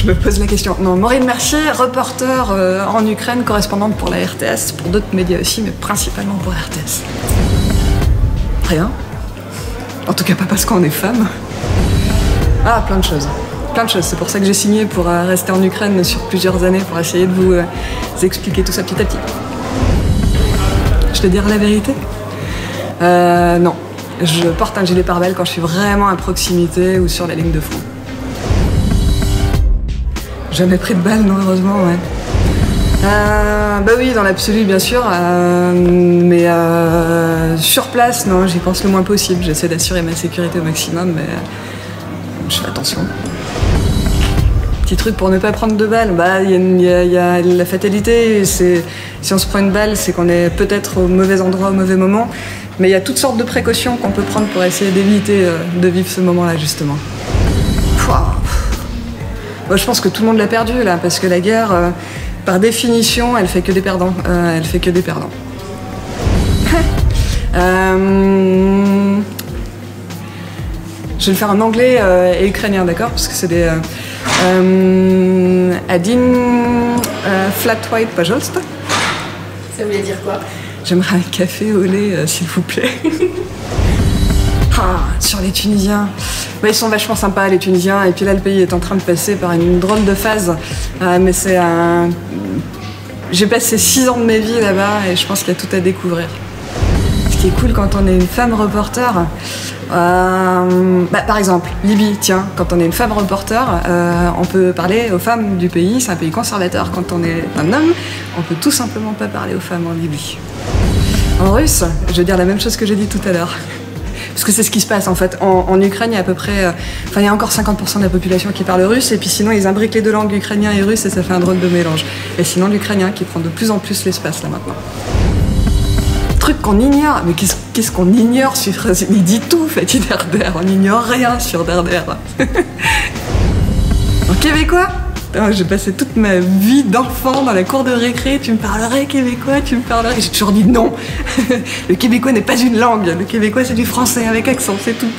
me pose la question. Non, Maureen Mercier, reporter en Ukraine, correspondante pour la RTS, pour d'autres médias aussi, mais principalement pour RTS. Rien. En tout cas, pas parce qu'on est femme. Ah, plein de choses. Plein de choses. C'est pour ça que j'ai signé pour rester en Ukraine sur plusieurs années, pour essayer de vous expliquer tout ça petit à petit. Je te dirai la vérité ? Non. Je porte un gilet pare-balles quand je suis vraiment à proximité ou sur la ligne de front. Jamais pris de balle, non, heureusement, ouais. Bah oui, dans l'absolu, bien sûr, mais sur place, non, j'y pense le moins possible. J'essaie d'assurer ma sécurité au maximum, mais je fais attention. Petit truc pour ne pas prendre de balles, bah il y a la fatalité, si on se prend une balle, c'est qu'on est peut-être au mauvais endroit, au mauvais moment, mais il y a toutes sortes de précautions qu'on peut prendre pour essayer d'éviter de vivre ce moment-là, justement. Moi, je pense que tout le monde l'a perdu, là, parce que la guerre, par définition, elle fait que des perdants. Elle fait que des perdants. Je vais le faire en anglais et ukrainien, d'accord? Parce que c'est des... Adin flat white, pajolsta. Ça voulait dire quoi? J'aimerais un café au lait, s'il vous plaît. Sur les Tunisiens. Bah, ils sont vachement sympas, les Tunisiens, et puis là, le pays est en train de passer par une drôle de phase. Mais c'est un... J'ai passé 6 ans de ma vie là-bas, et je pense qu'il y a tout à découvrir. Ce qui est cool quand on est une femme reporter, par exemple, Libye, tiens, quand on est une femme reporter, on peut parler aux femmes du pays, c'est un pays conservateur. Quand on est un homme, on peut tout simplement pas parler aux femmes en Libye. En russe, je veux dire la même chose que j'ai dit tout à l'heure. Parce que c'est ce qui se passe en fait. En Ukraine, il y a à peu près... il y a encore 50% de la population qui parle russe, et puis sinon, ils imbriquent les deux langues, ukrainien et russe, et ça fait un drôle de mélange. Et sinon, l'ukrainien qui prend de plus en plus l'espace là maintenant. Truc qu'on ignore, mais qu'est-ce qu'on ignore sur... Il dit tout, Fatih Derder, on n'ignore rien sur Derder. En québécois, j'ai passé toute ma vie d'enfant dans la cour de récré, tu me parlerais québécois, tu me parlerais... J'ai toujours dit non. Le québécois n'est pas une langue, le québécois c'est du français avec accent, c'est tout.